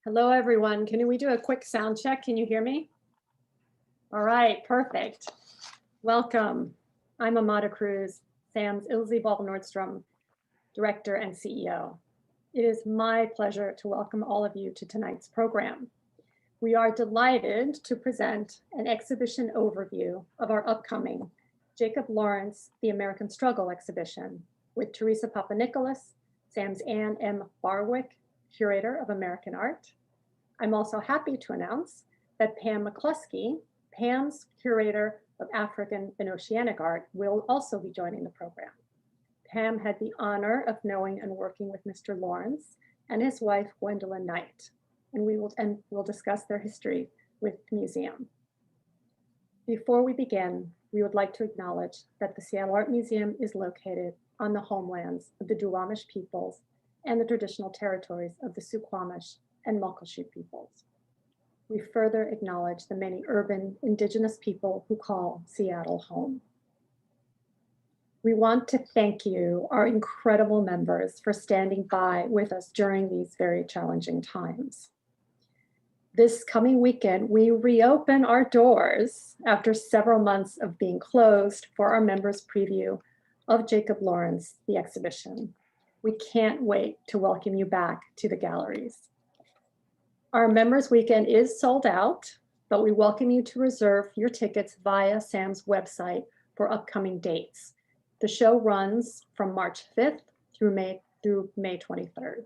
Hello, everyone. Can we do a quick sound check? Can you hear me? All right, perfect. Welcome. I'm Amada Cruz, Sam's Ilse Ball Nordstrom, Director and CEO. It is my pleasure to welcome all of you to tonight's program. We are delighted to present an exhibition overview of our upcoming Jacob Lawrence, The American Struggle exhibition with Theresa Papanikolas, Sam's Ann M. Barwick, Curator of American Art. I'm also happy to announce that Pam McCluskey, Pam's Curator of African and Oceanic Art, will also be joining the program. Pam had the honor of knowing and working with Mr. Lawrence and his wife, Gwendolyn Knight, and we'll discuss their history with the museum. Before we begin, we would like to acknowledge that the Seattle Art Museum is located on the homelands of the Duwamish peoples and the traditional territories of the Suquamish and Muckleshoot peoples. We further acknowledge the many urban indigenous people who call Seattle home. We want to thank you, our incredible members, for standing by with us during these very challenging times. This coming weekend, we reopen our doors after several months of being closed for our members' preview of Jacob Lawrence, the exhibition. We can't wait to welcome you back to the galleries. Our members' weekend is sold out, but we welcome you to reserve your tickets via Sam's website for upcoming dates. The show runs from March 5th through May 23rd.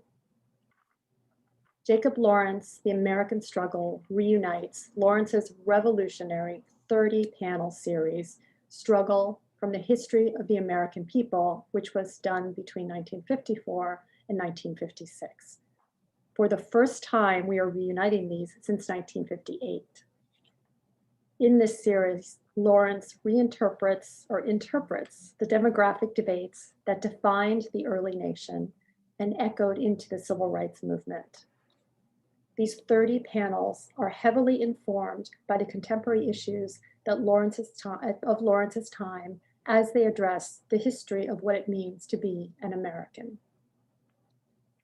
Jacob Lawrence, The American Struggle, reunites Lawrence's revolutionary 30-panel series, Struggle from the History of the American People, which was done between 1954 and 1956. For the first time, we are reuniting these since 1958. In this series, Lawrence reinterprets or interprets the demographic debates that defined the early nation and echoed into the civil rights movement. These 30 panels are heavily informed by the contemporary issues that Lawrence's time as they address the history of what it means to be an American.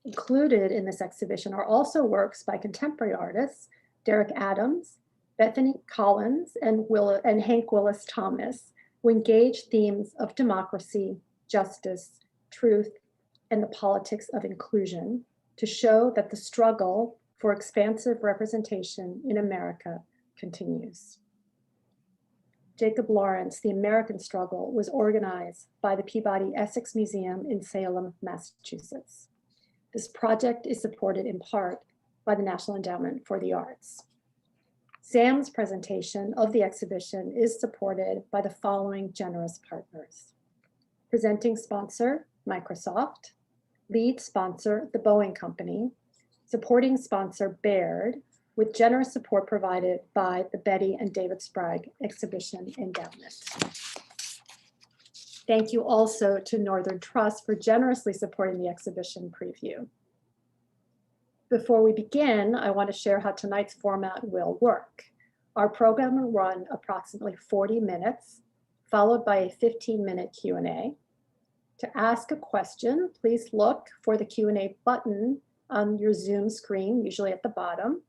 Included in this exhibition are also works by contemporary artists, Derrick Adams, Bethany Collins, and Hank Willis Thomas, who engage themes of democracy, justice, truth, and the politics of inclusion to show that the struggle for expansive representation in America continues. Jacob Lawrence, The American Struggle, was organized by the Peabody Essex Museum in Salem, Massachusetts. This project is supported in part by the National Endowment for the Arts. Sam's presentation of the exhibition is supported by the following generous partners. Presenting sponsor, Microsoft. Lead sponsor, the Boeing Company. Supporting sponsor, Baird, with generous support provided by the Betty and David Sprague Exhibition Endowment. Thank you also to Northern Trust for generously supporting the exhibition preview. Before we begin, I want to share how tonight's format will work. Our program will run approximately 40 minutes, followed by a 15-minute Q&A. To ask a question, please look for the Q&A button on your Zoom screen, usually at the bottom,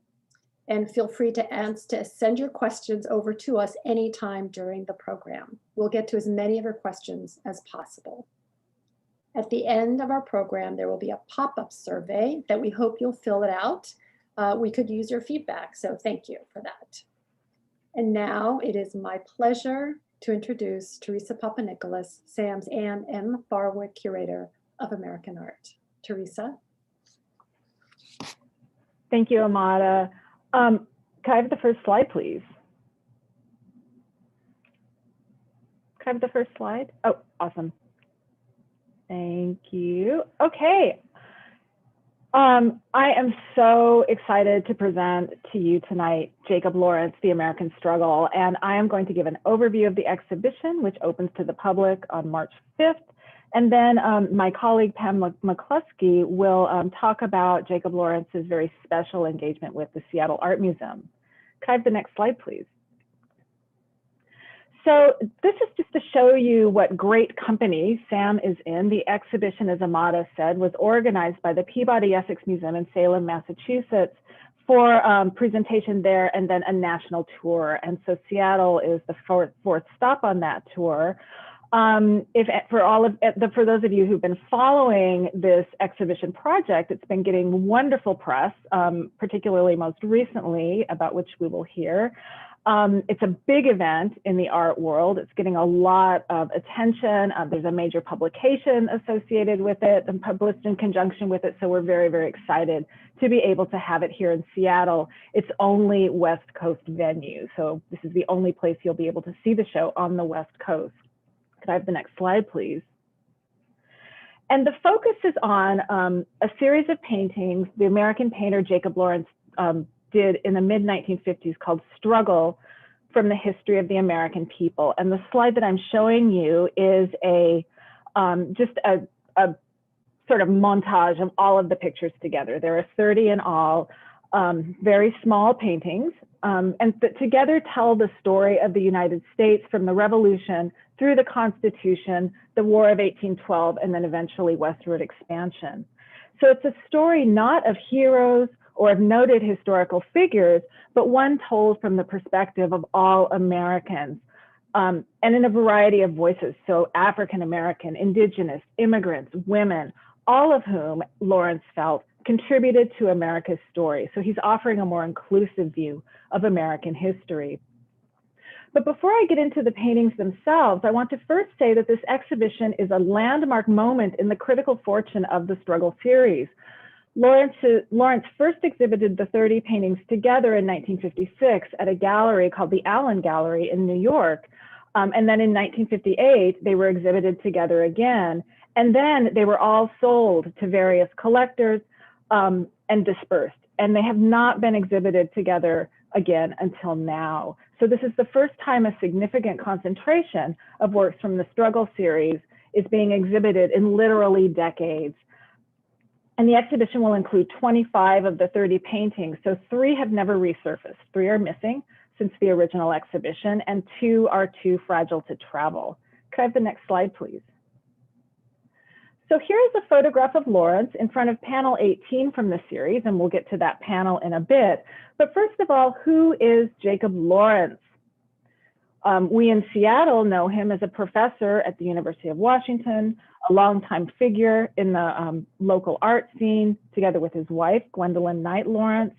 and feel free to send your questions over to us anytime during the program. We'll get to as many of your questions as possible. At the end of our program, there will be a pop-up survey that we hope you'll fill it out. We could use your feedback, so thank you for that. And now it is my pleasure to introduce Theresa Papanikolas, Sam's Ann M. Barwick Curator of American Art. Theresa. Thank you, Amada. Can I have the first slide, please? Can I have the first slide? Oh, awesome. Thank you. Okay. I am so excited to present to you tonight Jacob Lawrence, The American Struggle, and I am going to give an overview of the exhibition, which opens to the public on March 5th. And then my colleague Pam McCluskey will talk about Jacob Lawrence's very special engagement with the Seattle Art Museum. Could I have the next slide, please? So this is just to show you what great company Sam is in. The exhibition, as Amada said, was organized by the Peabody Essex Museum in Salem, Massachusetts for presentation there, and then a national tour. And so Seattle is the fourth stop on that tour. For those of you who've been following this exhibition project, it's been getting wonderful press, particularly most recently, about which we will hear. It's a big event in the art world. It's getting a lot of attention. There's a major publication associated with it and published in conjunction with it. So we're very, very excited to be able to have it here in Seattle. It's only West Coast venue. So this is the only place you'll be able to see the show on the West Coast. Could I have the next slide, please? And the focus is on a series of paintings the American painter Jacob Lawrence did in the mid-1950s called Struggle from the History of the American People. And the slide that I'm showing you is just a sort of montage of all of the pictures together. There are 30 in all, very small paintings, and together tell the story of the United States from the Revolution through the Constitution, the War of 1812, and then eventually westward expansion. So it's a story not of heroes or of noted historical figures, but one told from the perspective of all Americans, and in a variety of voices. So African American, Indigenous, immigrants, women, all of whom Lawrence felt contributed to America's story. So he's offering a more inclusive view of American history. But before I get into the paintings themselves, I want to first say that this exhibition is a landmark moment in the critical fortune of the Struggle series. Lawrence first exhibited the 30 paintings together in 1956 at a gallery called the Allen Gallery in New York. And then in 1958, they were exhibited together again. And then they were all sold to various collectors and dispersed. And they have not been exhibited together again until now. So this is the first time a significant concentration of works from the Struggle series is being exhibited in literally decades. And the exhibition will include 25 of the 30 paintings. So 3 have never resurfaced. 3 are missing since the original exhibition, and 2 are too fragile to travel. Could I have the next slide, please? So here's a photograph of Lawrence in front of panel 18 from the series, and we'll get to that panel in a bit. But first of all, who is Jacob Lawrence? We in Seattle know him as a professor at the University of Washington, a longtime figure in the local art scene, together with his wife, Gwendolyn Knight Lawrence.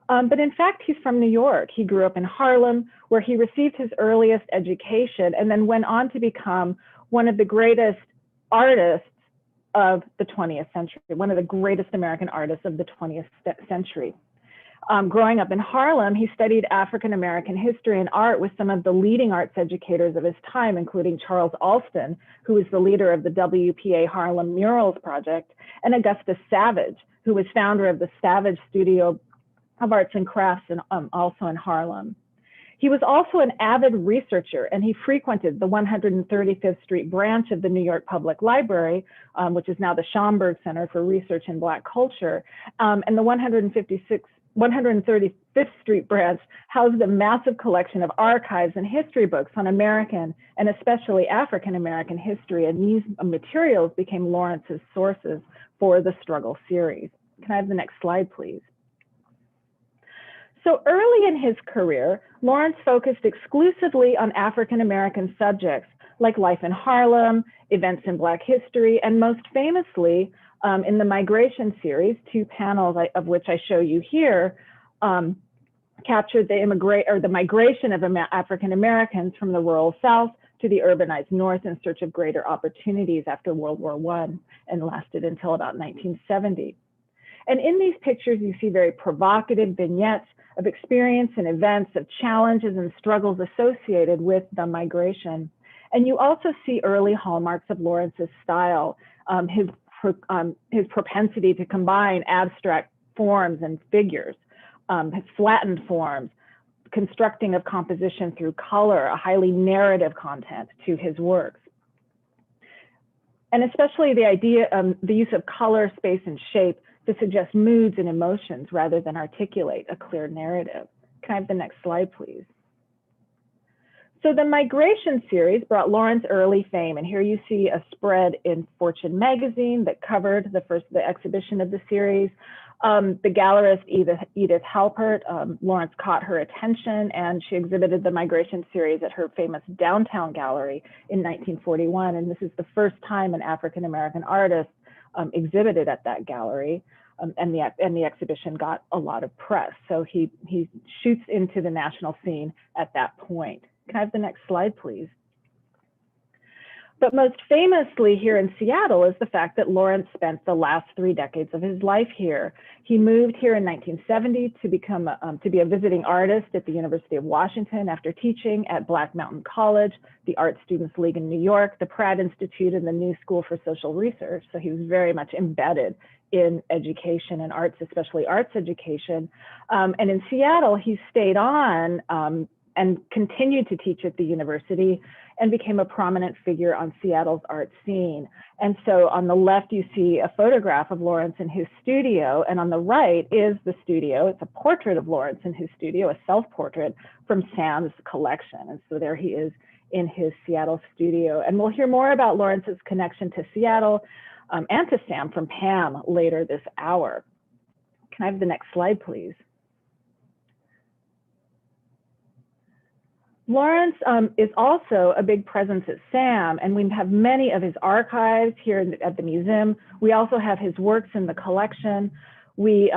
But in fact, he's from New York. He grew up in Harlem, where he received his earliest education and then went on to become one of the greatest artists of the 20th century, one of the greatest American artists of the 20th century. Growing up in Harlem, he studied African American history and art with some of the leading arts educators of his time, including Charles Alston, who was the leader of the WPA Harlem Murals Project, and Augustus Savage, who was founder of the Savage Studio of Arts and Crafts, and also in Harlem. He was also an avid researcher, and he frequented the 135th Street branch of the New York Public Library, which is now the Schomburg Center for Research in Black Culture, and the 135th Street branch housed a massive collection of archives and history books on American and especially African American history, and these materials became Lawrence's sources for the Struggle series. Can I have the next slide, please? So early in his career, Lawrence focused exclusively on African American subjects like life in Harlem, events in Black history, and most famously, in the Migration series, 2 panels of which I show you here, captured the migration of African Americans from the rural South to the urbanized North in search of greater opportunities after World War I, and lasted until about 1970. And in these pictures, you see very provocative vignettes of experience and events, of challenges and struggles associated with the migration. And you also see early hallmarks of Lawrence's style, his propensity to combine abstract forms and figures, his flattened forms, constructing of composition through color, a highly narrative content to his works. And especially the idea of the use of color, space, and shape to suggest moods and emotions rather than articulate a clear narrative. Can I have the next slide, please? So the Migration series brought Lawrence early fame, and here you see a spread in Fortune magazine that covered the exhibition of the series. The gallerist Edith Halpert, Lawrence caught her attention, and she exhibited the migration series at her famous Downtown Gallery in 1941. And this is the first time an African-American artist exhibited at that gallery. And the exhibition got a lot of press. So he shoots into the national scene at that point. Can I have the next slide, please? But most famously here in Seattle is the fact that Lawrence spent the last 3 decades of his life here. He moved here in 1970 to be a visiting artist at the University of Washington after teaching at Black Mountain College, the Art Students League in New York, the Pratt Institute, and the New School for Social Research. So he was very much embedded in education and arts, especially arts education. And in Seattle, he stayed on and continued to teach at the university and became a prominent figure on Seattle's art scene. And so on the left, you see a photograph of Lawrence in his studio, and on the right is the studio. It's a portrait of Lawrence in his studio, a self-portrait from Sam's collection. And so there he is in his Seattle studio. And we'll hear more about Lawrence's connection to Seattle and to Sam from Pam later this hour. Can I have the next slide, please? Lawrence is also a big presence at SAM, and we have many of his archives here at the museum. We also have his works in the collection. We,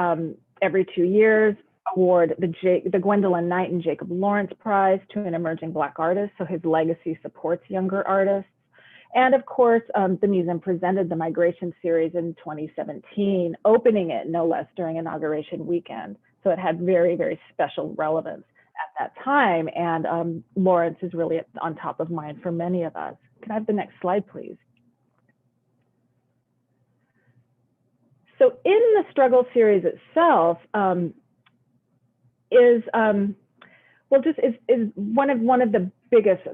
every 2 years, award the Gwendolyn Knight and Jacob Lawrence Prize to an emerging Black artist, so his legacy supports younger artists. And of course, the museum presented the Migration Series in 2017, opening it no less during inauguration weekend. So it had very, very special relevance at that time, and Lawrence is really on top of mind for many of us. Can I have the next slide, please? So in the struggle series itself is one of the biggest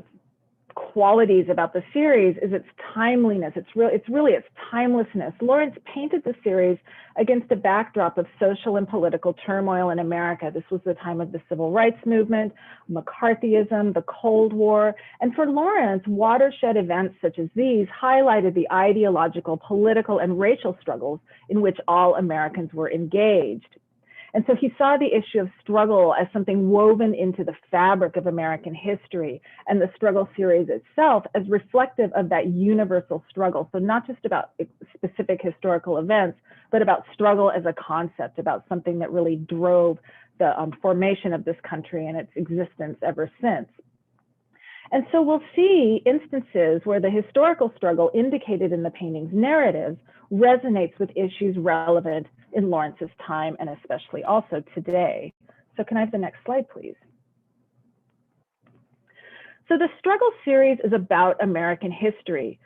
qualities about the series is its timeliness. It's really its timelessness. Lawrence painted the series against a backdrop of social and political turmoil in America. This was the time of the Civil Rights Movement, McCarthyism, the Cold War. And for Lawrence, watershed events such as these highlighted the ideological, political, and racial struggles in which all Americans were engaged. And so he saw the issue of struggle as something woven into the fabric of American history, and the struggle series itself as reflective of that universal struggle. So not just about specific historical events, but about struggle as a concept, about something that really drove the formation of this country and its existence ever since. And so we'll see instances where the historical struggle indicated in the painting's narratives resonates with issues relevant in Lawrence's time and especially also today. So can I have the next slide, please? So the struggle series is about American history,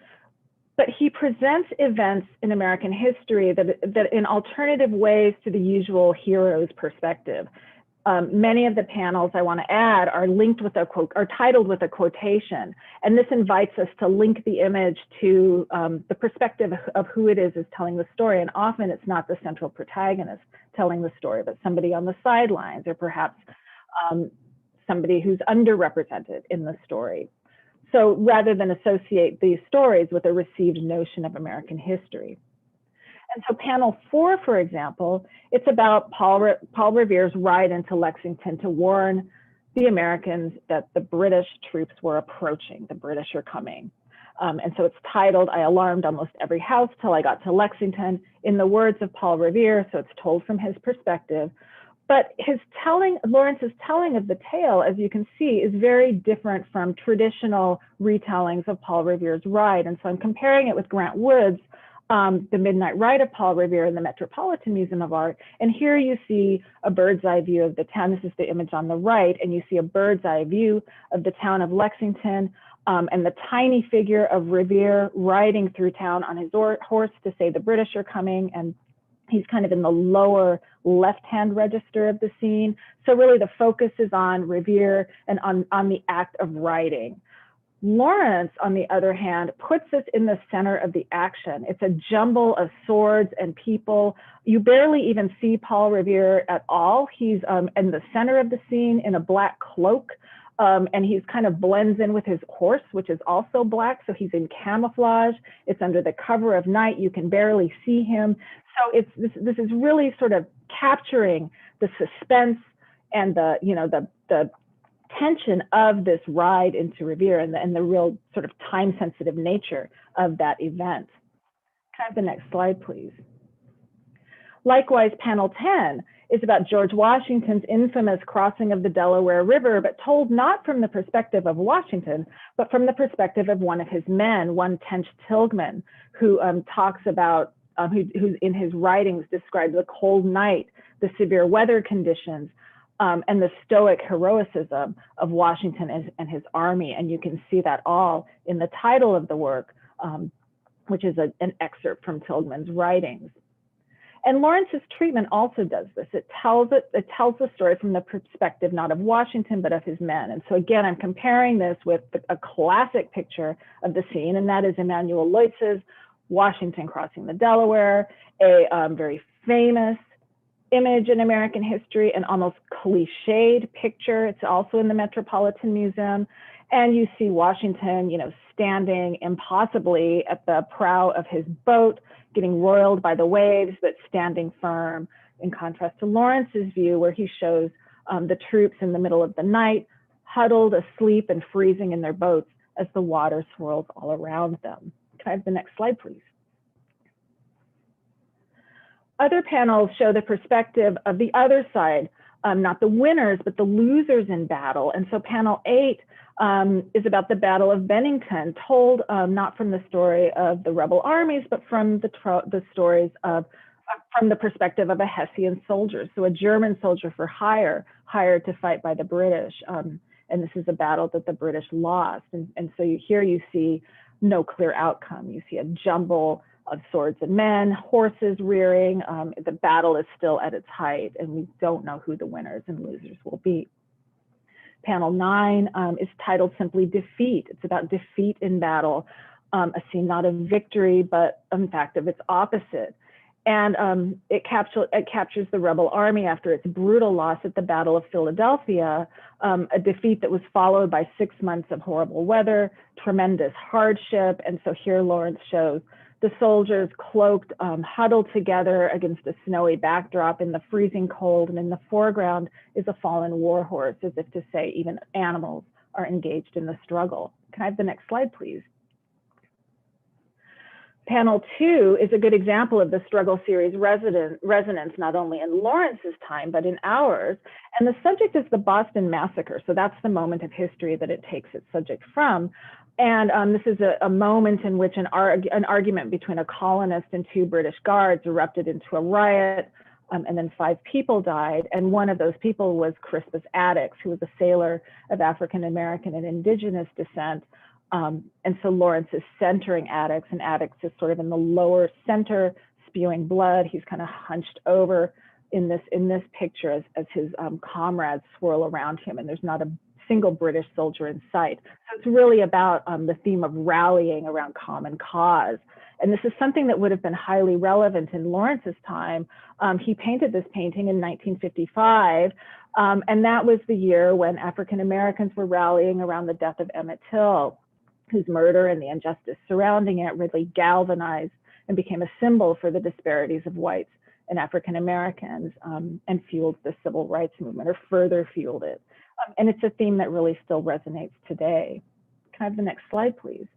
but he presents events in American history that in alternative ways to the usual hero's perspective. Many of the panels I want to add are linked with are titled with a quotation, and this invites us to link the image to the perspective of who it is telling the story. And often it's not the central protagonist telling the story, but somebody on the sidelines, or perhaps somebody who's underrepresented in the story. So rather than associate these stories with a received notion of American history. And so panel 4, for example, it's about Paul Revere's ride into Lexington to warn the Americans that the British troops were approaching, the British are coming. And so it's titled, "I alarmed almost every house till I got to Lexington," in the words of Paul Revere, so it's told from his perspective. But Lawrence's telling of the tale, as you can see, is very different from traditional retellings of Paul Revere's ride. And so I'm comparing it with Grant Wood's The Midnight Ride of Paul Revere in the Metropolitan Museum of Art. And here you see a bird's eye view of the town. This is the image on the right, and you see a bird's eye view of the town of Lexington and the tiny figure of Revere riding through town on his horse to say the British are coming. And he's kind of in the lower left-hand register of the scene. So really the focus is on Revere and on the act of riding. Lawrence, on the other hand, puts us in the center of the action. It's a jumble of swords and people. You barely even see Paul Revere at all. He's in the center of the scene in a black cloak. and he's kind of blends in with his horse, which is also black. So he's in camouflage. It's under the cover of night. You can barely see him. So this is really sort of capturing the suspense and the tension of this ride into Revere and the real sort of time-sensitive nature of that event. Can I have the next slide, please? Likewise, panel 10 is about George Washington's infamous crossing of the Delaware River, but told not from the perspective of Washington, but from the perspective of one of his men, one Tench Tilghman, who talks about, who in his writings describes the cold night, the severe weather conditions, and the stoic heroism of Washington and his army. And you can see that all in the title of the work, which is an excerpt from Tilghman's writings. And Lawrence's treatment also does this. It tells the story from the perspective not of Washington, but of his men. And so again, I'm comparing this with a classic picture of the scene, and that is Emmanuel Leutz's Washington crossing the Delaware, a very famous image in American history, an almost cliched picture. It's also in the Metropolitan Museum. And you see Washington, standing impossibly at the prow of his boat, getting roiled by the waves, but standing firm, in contrast to Lawrence's view, where he shows the troops in the middle of the night, huddled, asleep, and freezing in their boats as the water swirls all around them. Can I have the next slide, please? Other panels show the perspective of the other side, not the winners, but the losers in battle. And so panel 8 is about the Battle of Bennington, told not from the story of the rebel armies, but from the stories from the perspective of a Hessian soldier, so a German soldier for hire, hired to fight by the British. And this is a battle that the British lost. And so here you see no clear outcome. You see a jumble of swords and men, horses rearing. The battle is still at its height, and we don't know who the winners and losers will be. Panel 9 is titled simply Defeat. It's about defeat in battle, a scene not of victory, but in fact of its opposite. And it captures the rebel army after its brutal loss at the Battle of Philadelphia, a defeat that was followed by 6 months of horrible weather, tremendous hardship. And so here Lawrence shows the soldiers cloaked, huddled together against a snowy backdrop in the freezing cold, and in the foreground is a fallen war horse, as if to say even animals are engaged in the struggle. Can I have the next slide, please? Panel 2 is a good example of the struggle series resonance, not only in Lawrence's time, but in ours. And the subject is the Boston Massacre. So that's the moment of history that it takes its subject from. And this is a moment in which an argument between a colonist and 2 British guards erupted into a riot, and then 5 people died. And one of those people was Crispus Attucks, who was a sailor of African American and indigenous descent. And so Lawrence is centering Attucks, and Attucks is sort of in the lower center, spewing blood. He's kind of hunched over in this picture as his comrades swirl around him, and there's not a single British soldier in sight. So it's really about the theme of rallying around common cause. And this is something that would have been highly relevant in Lawrence's time. He painted this painting in 1955, and that was the year when African Americans were rallying around the death of Emmett Till, whose murder and the injustice surrounding it really galvanized and became a symbol for the disparities of whites and African Americans, and fueled the civil rights movement, or further fueled it. And it's a theme that really still resonates today. Can I have the next slide, please?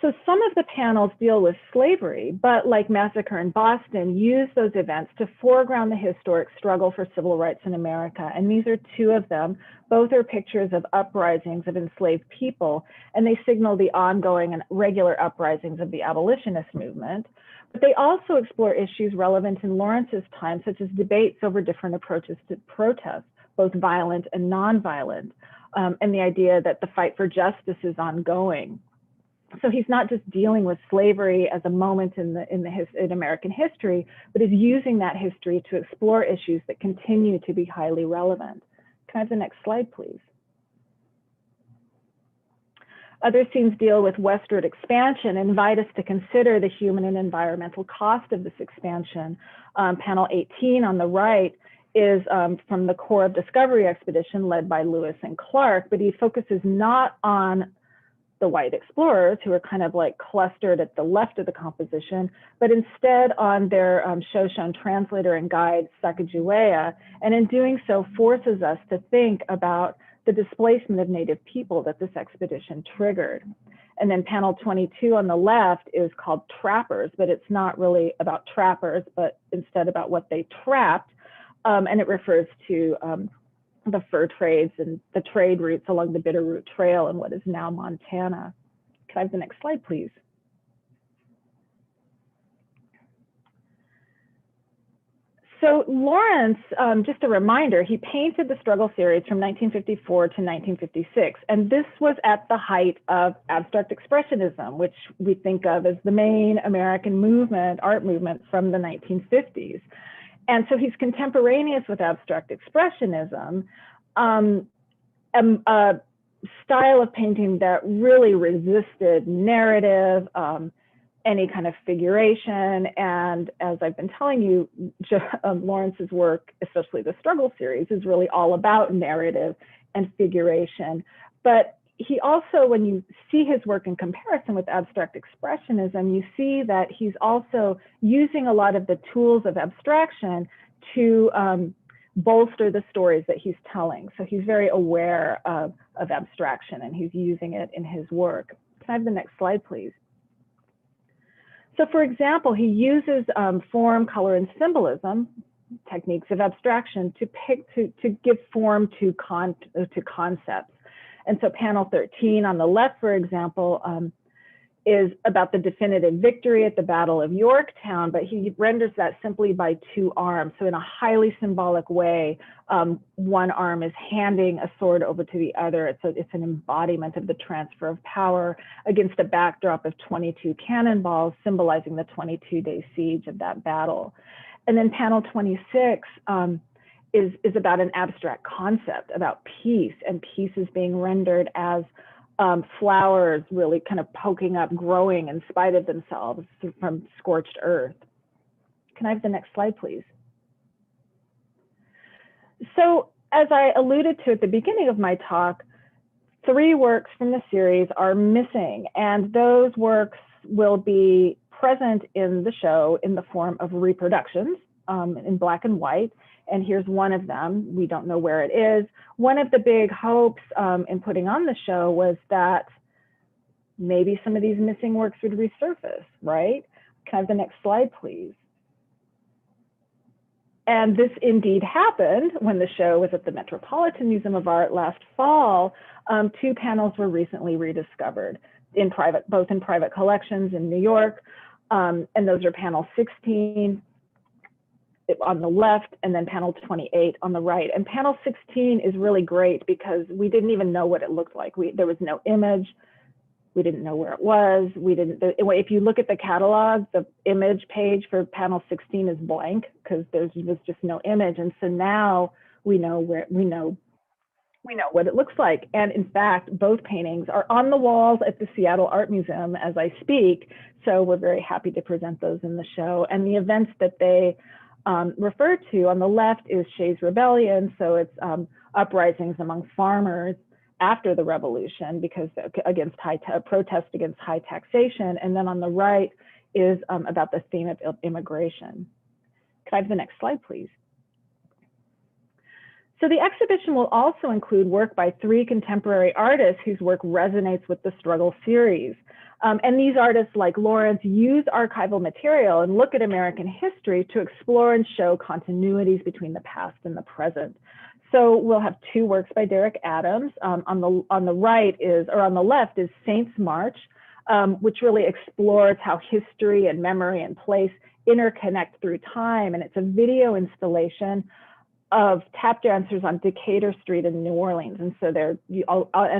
So some of the panels deal with slavery, but like Massacre in Boston, use those events to foreground the historic struggle for civil rights in America. And these are 2 of them. Both are pictures of uprisings of enslaved people, and they signal the ongoing and regular uprisings of the abolitionist movement. But they also explore issues relevant in Lawrence's time, such as debates over different approaches to protest, both violent and nonviolent, and the idea that the fight for justice is ongoing. So he's not just dealing with slavery as a moment in American history, but is using that history to explore issues that continue to be highly relevant. Can I have the next slide, please? Other scenes deal with westward expansion and invite us to consider the human and environmental cost of this expansion. Panel 18 on the right is from the Corps of Discovery expedition led by Lewis and Clark, but he focuses not on the white explorers who are kind of like clustered at the left of the composition, but instead on their Shoshone translator and guide, Sacagawea, and in doing so forces us to think about the displacement of Native people that this expedition triggered. And then panel 22 on the left is called Trappers, but it's not really about trappers, but instead about what they trapped. And it refers to the fur trades and the trade routes along the Bitterroot Trail in what is now Montana. Can I have the next slide, please? So Lawrence, just a reminder, he painted the struggle series from 1954 to 1956, and this was at the height of abstract expressionism, which we think of as the main American movement, art movement from the 1950s. And so he's contemporaneous with abstract expressionism, a style of painting that really resisted narrative, any kind of figuration. And as I've been telling you, Lawrence's work, especially the struggle series, is really all about narrative and figuration. But he also, when you see his work in comparison with abstract expressionism, you see that he's also using a lot of the tools of abstraction to bolster the stories that he's telling. So he's very aware of abstraction, and he's using it in his work. Can I have the next slide, please? So for example, he uses form, color, and symbolism, techniques of abstraction, to give form to concepts. And so panel 13 on the left, for example, is about the definitive victory at the Battle of Yorktown, but he renders that simply by two arms. So in a highly symbolic way, one arm is handing a sword over to the other. It's an embodiment of the transfer of power against a backdrop of 22 cannonballs, symbolizing the 22-day siege of that battle. And then panel 26 is about an abstract concept, about peace, and peace is being rendered as flowers really kind of poking up, growing in spite of themselves from scorched earth. Can I have the next slide, please? So as I alluded to at the beginning of my talk, 3 works from the series are missing, and those works will be present in the show in the form of reproductions in black and white. And here's one of them. We don't know where it is. One of the big hopes in putting on the show was that maybe some of these missing works would resurface, right? Can I have the next slide, please? And this indeed happened when the show was at the Metropolitan Museum of Art last fall. 2 panels were recently rediscovered both in private collections in New York. And those are panel 16 on the left, and then panel 28 on the right. And panel 16 is really great because we didn't even know what it looked like. There was no image. We didn't know where it was. If you look at the catalog, the image page for panel 16 is blank because there was just no image. And so now we know what it looks like. And in fact, both paintings are on the walls at the Seattle Art Museum as I speak. So we're very happy to present those in the show. And the events that they referred to on the left is Shays Rebellion. So it's uprisings among farmers after the revolution because against protest against high taxation. And then on the right is about the theme of immigration. Can I have the next slide, please? So the exhibition will also include work by 3 contemporary artists whose work resonates with the struggle series. And these artists, like Lawrence, use archival material and look at American history to explore and show continuities between the past and the present. So we'll have 2 works by Derrick Adams. On the right is, or on the left is Saints March, which really explores how history and memory and place interconnect through time. And it's a video installation of tap dancers on Decatur Street in New Orleans. And so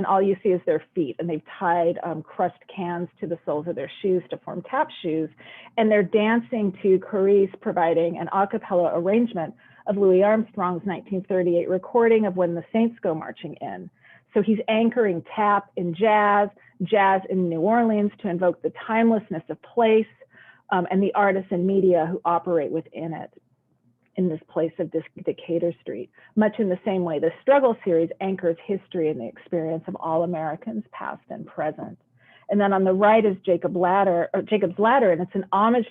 all you see is their feet, and they've tied crushed cans to the soles of their shoes to form tap shoes. And they're dancing to Clarice providing an a cappella arrangement of Louis Armstrong's 1938 recording of When the Saints Go Marching In. So he's anchoring tap in jazz in New Orleans to invoke the timelessness of place and the artists and media who operate within it. in this place of Decatur Street, much in the same way the Struggle series anchors history and the experience of all Americans, past and present. And then on the right is Jacob's Ladder, and it's an homage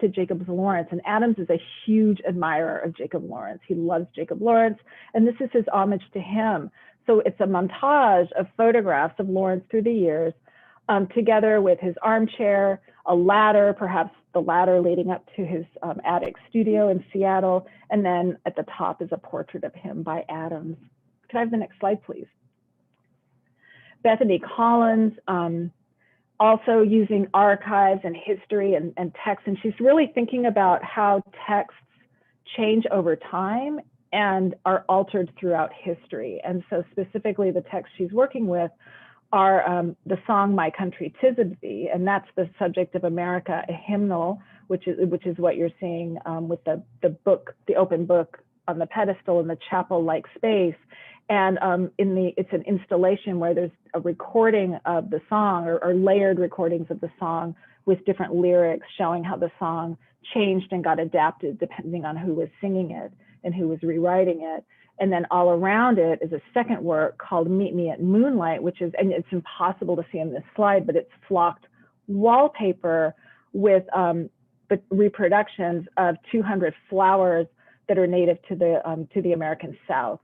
to Jacob's Lawrence. And Adams is a huge admirer of Jacob Lawrence. He loves Jacob Lawrence, and this is his homage to him. So it's a montage of photographs of Lawrence through the years, together with his armchair, a ladder, perhaps the ladder leading up to his attic studio in Seattle. And then at the top is a portrait of him by Adams. Can I have the next slide, please? Bethany Collins, also using archives and history and text. And she's really thinking about how texts change over time and are altered throughout history. And so specifically the text she's working with are the song My Country 'Tis of Thee, and that's the subject of America, a hymnal, which is what you're seeing with the book, the open book on the pedestal in the chapel-like space. And it's an installation where there's a recording of the song, or layered recordings of the song with different lyrics showing how the song changed and got adapted depending on who was singing it and who was rewriting it. And then all around it is a second work called Meet Me at Moonlight, which is, and it's impossible to see in this slide, but it's flocked wallpaper with the reproductions of 200 flowers that are native to the American South.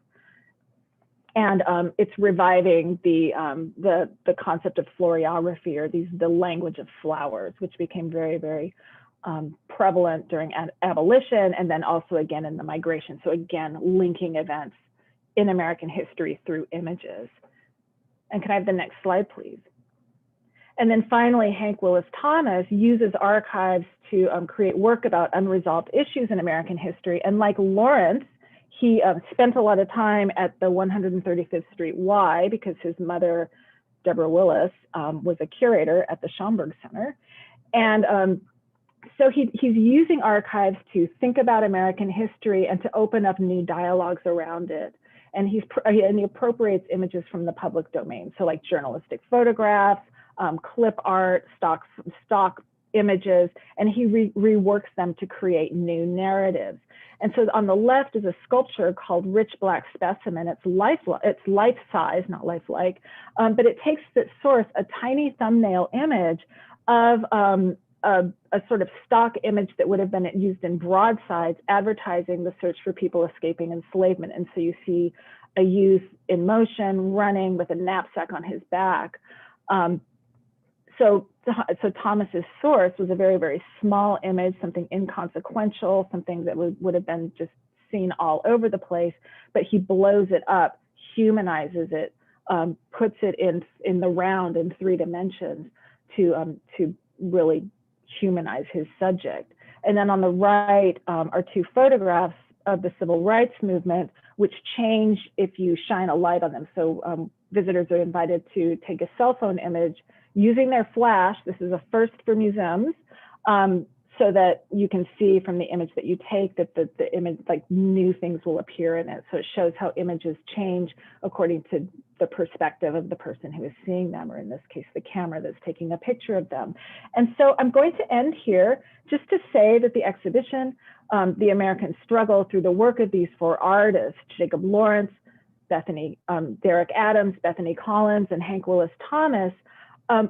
And it's reviving the concept of florography, or the language of flowers, which became very, very prevalent during abolition, and then also again in the migration. So again, linking events in American history through images. And can I have the next slide, please? And then finally, Hank Willis Thomas uses archives to create work about unresolved issues in American history. And like Lawrence, he spent a lot of time at the 135th Street Y because his mother, Deborah Willis, was a curator at the Schomburg Center. And so he's using archives to think about American history and to open up new dialogues around it. And he appropriates images from the public domain. So like journalistic photographs, clip art, stock images, and he reworks them to create new narratives. And so on the left is a sculpture called Rich Black Specimen. It's life size, not lifelike, but it takes its source, a tiny thumbnail image of a sort of stock image that would have been used in broadsides advertising the search for people escaping enslavement. And so you see a youth in motion running with a knapsack on his back. So Thomas's source was a very, very small image, something inconsequential, something that would have been just seen all over the place, but he blows it up, humanizes it, puts it in the round in 3 dimensions to really humanize his subject. And then on the right are 2 photographs of the civil rights movement, which change if you shine a light on them. So visitors are invited to take a cell phone image using their flash. This is a first for museums, so that you can see from the image that you take that the image, like new things will appear in it. So it shows how images change according to the perspective of the person who is seeing them, or in this case, the camera that's taking a picture of them. And so I'm going to end here just to say that the exhibition, The American Struggle, through the work of these 4 artists, Jacob Lawrence, Derrick Adams, Bethany Collins, and Hank Willis Thomas,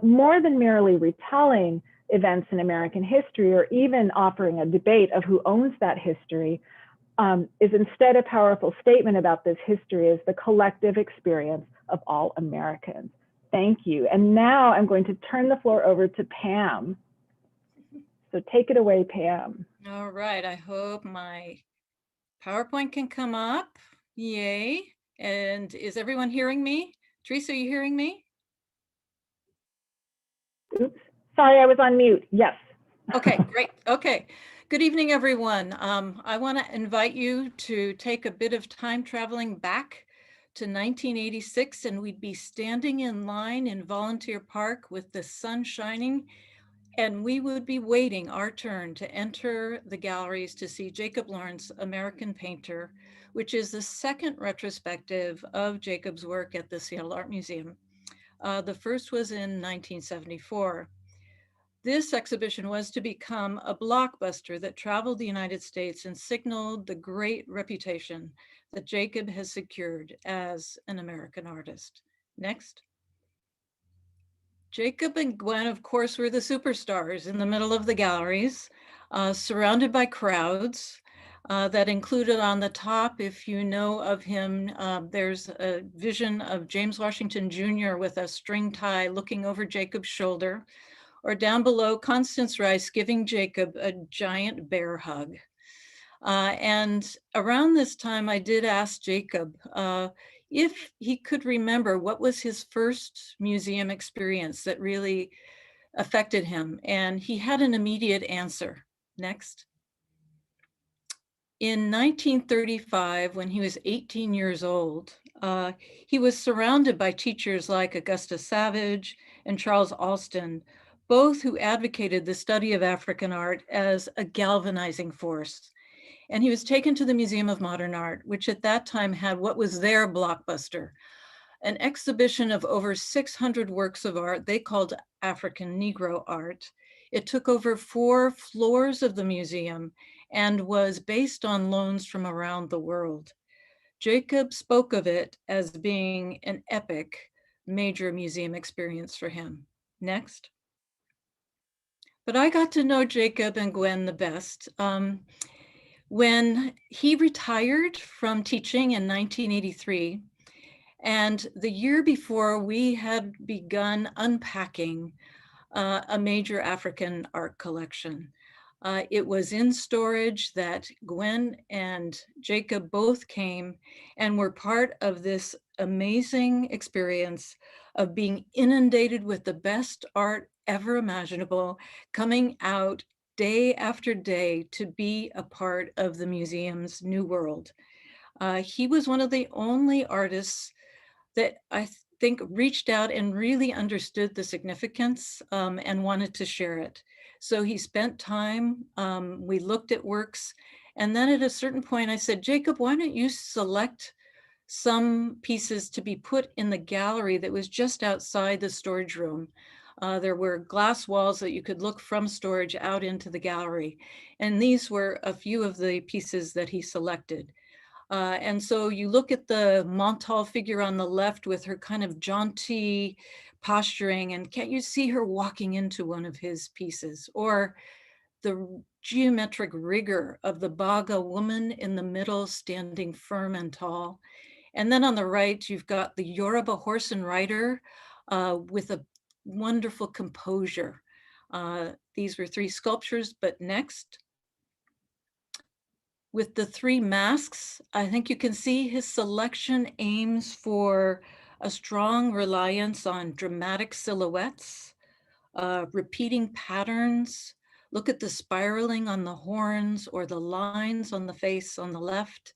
more than merely retelling events in American history or even offering a debate of who owns that history, is instead a powerful statement about this history as the collective experience of all Americans. Thank you. And now I'm going to turn the floor over to Pam. So take it away, Pam. All right, I hope my PowerPoint can come up. Yay. And is everyone hearing me? Theresa, are you hearing me? Oops, sorry, I was on mute. Yes. Okay, great. Okay. Good evening, everyone. I want to invite you to take a bit of time traveling back to 1986, and we'd be standing in line in Volunteer Park with the sun shining, and we would be waiting our turn to enter the galleries to see Jacob Lawrence, American Painter, which is the second retrospective of Jacob's work at the Seattle Art Museum. The first was in 1974. This exhibition was to become a blockbuster that traveled the United States and signaled the great reputation that Jacob has secured as an American artist. Next. Jacob and Gwen, of course, were the superstars in the middle of the galleries, surrounded by crowds that included on the top, if you know of him, there's a vision of James Washington Jr. with a string tie looking over Jacob's shoulder, or down below, Constance Rice giving Jacob a giant bear hug. And around this time, I did ask Jacob if he could remember what was his first museum experience that really affected him. And he had an immediate answer. Next. In 1935, when he was 18 years old, he was surrounded by teachers like Augusta Savage and Charles Alston, both who advocated the study of African art as a galvanizing force. And he was taken to the Museum of Modern Art, which at that time had what was their blockbuster, an exhibition of over 600 works of art they called African Negro art. It took over 4 floors of the museum and was based on loans from around the world. Jacob spoke of it as being an epic major museum experience for him. Next. But I got to know Jacob and Gwen the best. When he retired from teaching in 1983, and the year before, we had begun unpacking a major African art collection. It was in storage that Gwen and Jacob both came and were part of this amazing experience of being inundated with the best art ever imaginable, coming out day after day to be a part of the museum's new world. He was one of the only artists that I think reached out and really understood the significance and wanted to share it. So he spent time, we looked at works, and then at a certain point I said, Jacob, why don't you select some pieces to be put in the gallery that was just outside the storage room. There were glass walls that you could look from storage out into the gallery. And these were a few of the pieces that he selected. And so you look at the Montal figure on the left with her kind of jaunty posturing, and can't you see her walking into one of his pieces? Or the geometric rigor of the Baga woman in the middle, standing firm and tall. And then on the right, you've got the Yoruba horse and rider with a wonderful composure. These were 3 sculptures, but next, with the 3 masks, I think you can see his selection aims for a strong reliance on dramatic silhouettes, repeating patterns. Look at the spiraling on the horns or the lines on the face on the left.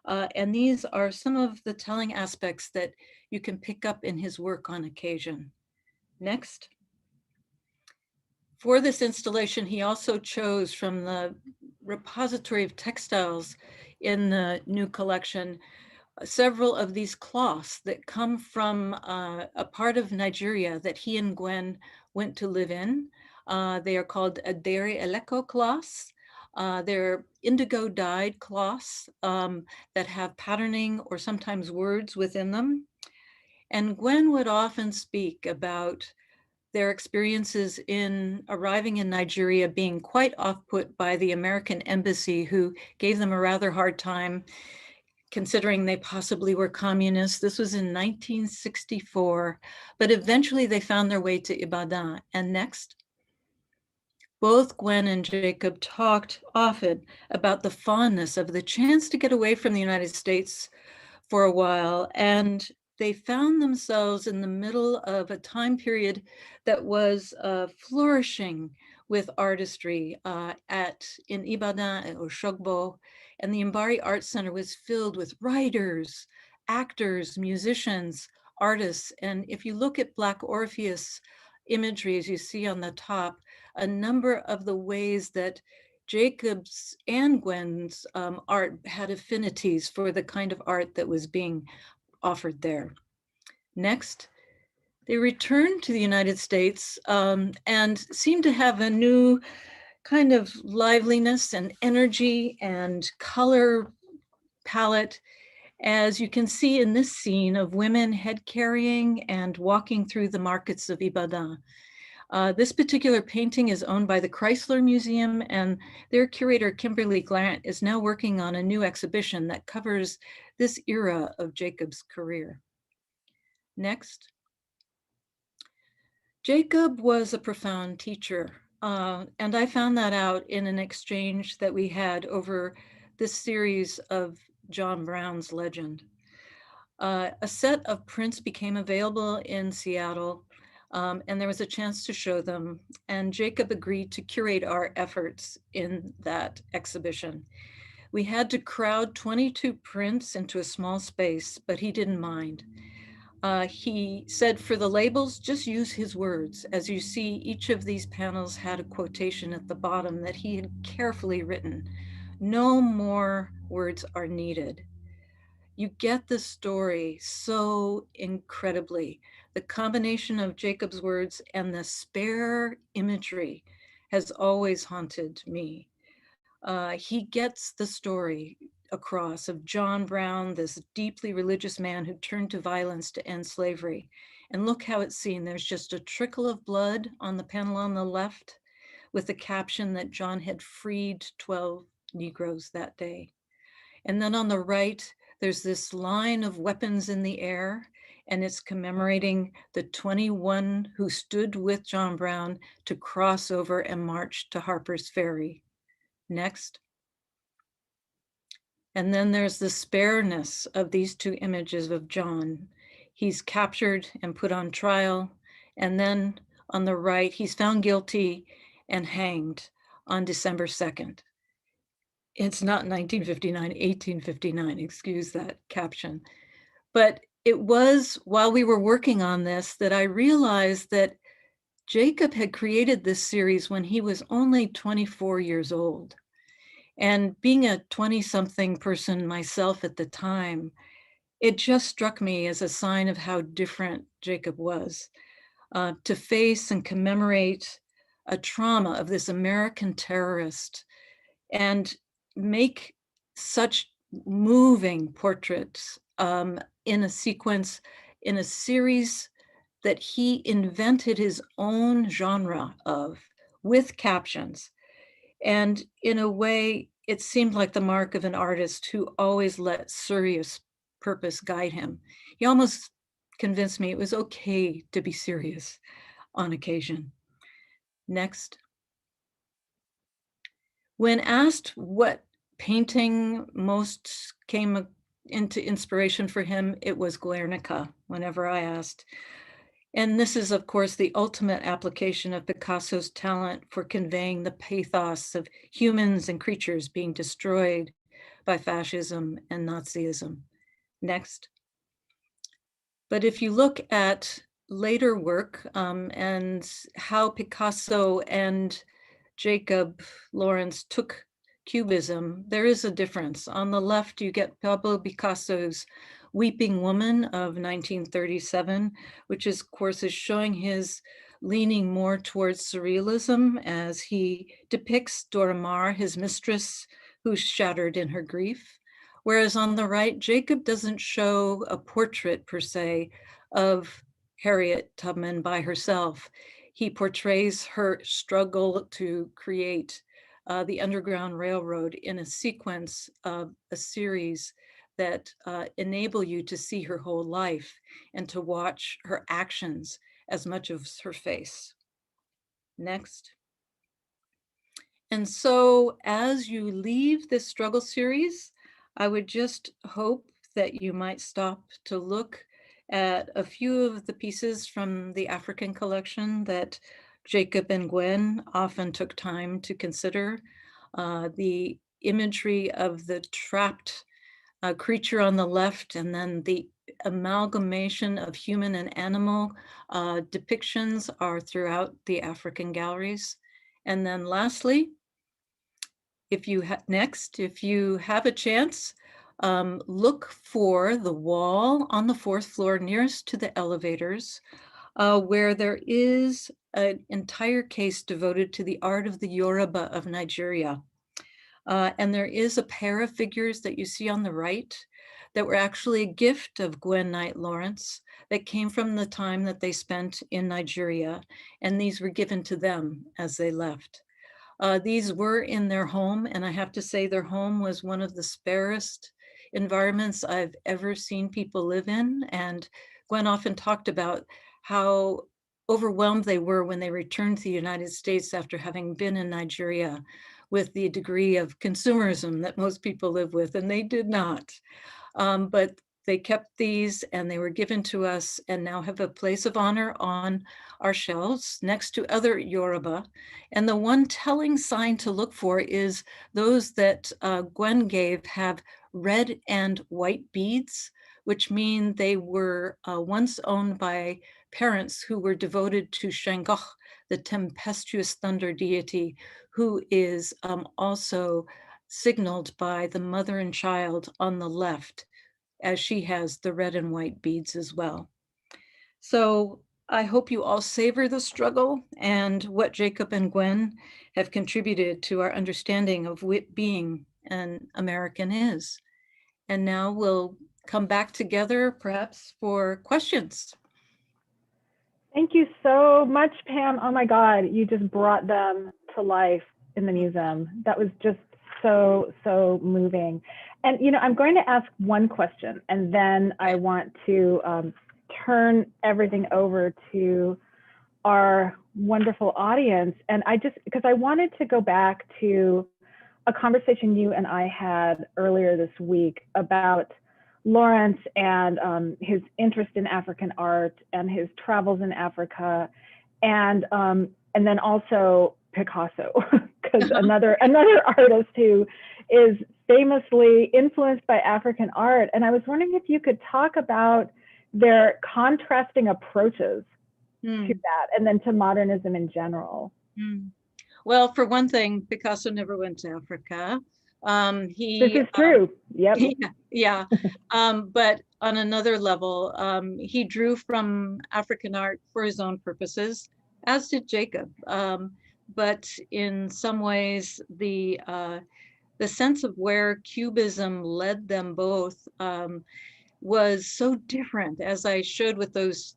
And these are some of the telling aspects that you can pick up in his work on occasion. Next. For this installation, he also chose from the repository of textiles in the new collection several of these cloths that come from a part of Nigeria that he and Gwen went to live in. They are called Adere Eleko cloths. They're indigo dyed cloths that have patterning or sometimes words within them. And Gwen would often speak about their experiences in arriving in Nigeria being quite off-put by the American embassy, who gave them a rather hard time, considering they possibly were communists. This was in 1964, but eventually they found their way to Ibadan. And next. Both Gwen and Jacob talked often about the fondness of the chance to get away from the United States for a while, and they found themselves in the middle of a time period that was flourishing with artistry in Ibadan and Oshogbo, and the Mbari Art Center was filled with writers, actors, musicians, artists. And if you look at Black Orpheus imagery, as you see on the top, a number of the ways that Jacob's and Gwen's art had affinities for the kind of art that was being offered there. Next, They returned to the United States and seemed to have a new kind of liveliness and energy and color palette, as you can see in this scene of women head carrying and walking through the markets of Ibadan. This particular painting is owned by the Chrysler Museum, and their curator, Kimberly Grant, is now working on a new exhibition that covers this era of Jacob's career. Next. Jacob was a profound teacher, and I found that out in an exchange that we had over this series of John Brown's Legend. A set of prints became available in Seattle, and there was a chance to show them, and Jacob agreed to curate our efforts in that exhibition. We had to crowd 22 prints into a small space, but he didn't mind. He said for the labels, just use his words. As you see, each of these panels had a quotation at the bottom that he had carefully written. No more words are needed. You get the story so incredibly. The combination of Jacob's words and the spare imagery has always haunted me. He gets the story across of John Brown, this deeply religious man who turned to violence to end slavery. And look how it's seen. There's just a trickle of blood on the panel on the left with the caption that John had freed 12 Negroes that day. And then on the right, there's this line of weapons in the air, and it's commemorating the 21 who stood with John Brown to cross over and march to Harper's Ferry. Next. And then there's the spareness of these two images of John. He's captured and put on trial. And then on the right, he's found guilty and hanged on December 2nd. It's not 1959, 1859, excuse that caption. But it was while we were working on this that I realized that Jacob had created this series when he was only 24 years old. And being a 20-something person myself at the time, it just struck me as a sign of how different Jacob was. To face and commemorate a trauma of this American terrorist and make such moving portraits in a sequence, in a series that he invented his own genre of, with captions. And in a way, it seemed like the mark of an artist who always let serious purpose guide him. He almost convinced me it was okay to be serious on occasion. Next. When asked what painting most came into inspiration for him, it was Guernica, whenever I asked. And this is, of course, the ultimate application of Picasso's talent for conveying the pathos of humans and creatures being destroyed by fascism and Nazism. Next. But if you look at later work and how Picasso and Jacob Lawrence took Cubism, there is a difference. On the left, you get Pablo Picasso's Weeping Woman of 1937, which is, of course, is showing his leaning more towards surrealism as he depicts Dora Maar, his mistress, who's shattered in her grief. Whereas on the right, Jacob doesn't show a portrait per se of Harriet Tubman by herself. He portrays her struggle to create the Underground Railroad in a sequence of a series that enable you to see her whole life and to watch her actions as much as her face. Next. And so as you leave this struggle series, I would just hope that you might stop to look at a few of the pieces from the African collection that Jacob and Gwen often took time to consider. The imagery of the trapped creature on the left, and then the amalgamation of human and animal depictions are throughout the African galleries. And then lastly, if you have a chance, look for the wall on the 4th floor nearest to the elevators. where there is an entire case devoted to the art of the Yoruba of Nigeria. And there is a pair of figures that you see on the right that were actually a gift of Gwen Knight Lawrence that came from the time that they spent in Nigeria. And these were given to them as they left. These were in their home, and I have to say their home was one of the sparest environments I've ever seen people live in. And Gwen often talked about how overwhelmed they were when they returned to the United States after having been in Nigeria with the degree of consumerism that most people live with, and they did not. But they kept these and they were given to us and now have a place of honor on our shelves next to other Yoruba. And the one telling sign to look for is those that Gwen gave have red and white beads, which mean they were once owned by parents who were devoted to Shangoh, the tempestuous thunder deity, who is also signaled by the mother and child on the left, as she has the red and white beads as well. So I hope you all savor the struggle and what Jacob and Gwen have contributed to our understanding of what being an American is. And now we'll come back together perhaps for questions. Thank you so much, Pam. Oh my God, you just brought them to life in the museum. That was just so, so moving. And, you know, I'm going to ask one question and then I want to turn everything over to our wonderful audience. And because I wanted to go back to a conversation you and I had earlier this week about Lawrence and his interest in African art and his travels in Africa, and then also Picasso, because another artist who is famously influenced by African art. And I was wondering if you could talk about their contrasting approaches to that, and then to modernism in general. Well, for one thing, Picasso never went to Africa. This is true. Yep. Yeah. But on another level, he drew from African art for his own purposes, as did Jacob. But in some ways, the sense of where Cubism led them both was so different, as I showed with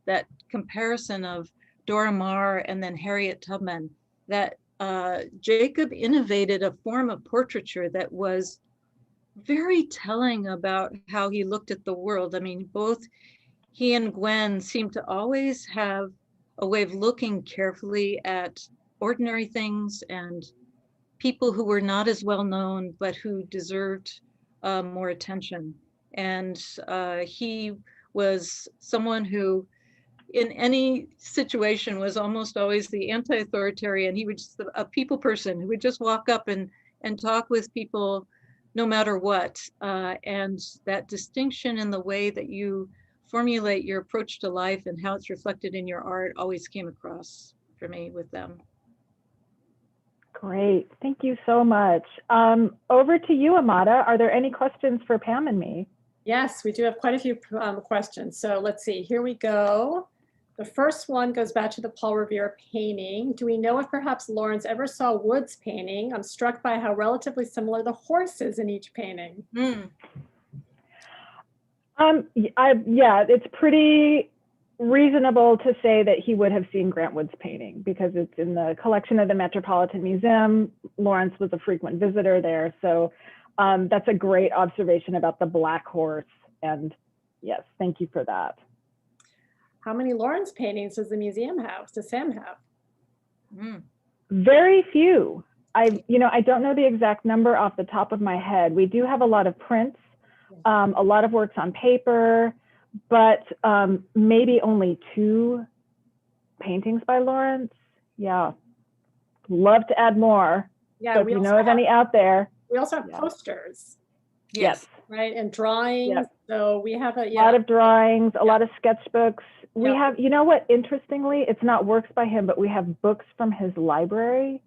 that comparison of Dora Maar and then Harriet Tubman, that Jacob innovated a form of portraiture that was very telling about how he looked at the world. I mean, both he and Gwen seemed to always have a way of looking carefully at ordinary things and people who were not as well known, but who deserved more attention. And he was someone who, in any situation, was almost always the anti-authoritarian. He was a people person who would just walk up and talk with people no matter what. And that distinction in the way that you formulate your approach to life and how it's reflected in your art always came across for me with them. Great, thank you so much. Over to you, Amada. Are there any questions for Pam and me? Yes, we do have quite a few questions. So let's see, here we go. The first one goes back to the Paul Revere painting. Do we know if perhaps Lawrence ever saw Wood's painting? I'm struck by how relatively similar the horses in each painting. Yeah, it's pretty reasonable to say that he would have seen Grant Wood's painting because it's in the collection of the Metropolitan Museum. Lawrence was a frequent visitor there. So that's a great observation about the black horse. And yes, thank you for that. How many Lawrence paintings does the museum have? Does Sam have? Very few. I don't know the exact number off the top of my head. We do have a lot of prints, a lot of works on paper, but maybe only 2 paintings by Lawrence. Yeah, love to add more. Yeah, so if you know of any out there. We also have posters. Yes. Right, and drawings. Yes. So we have a lot of drawings, a lot of sketchbooks. We have, you know what, interestingly, it's not works by him, but we have books from his library.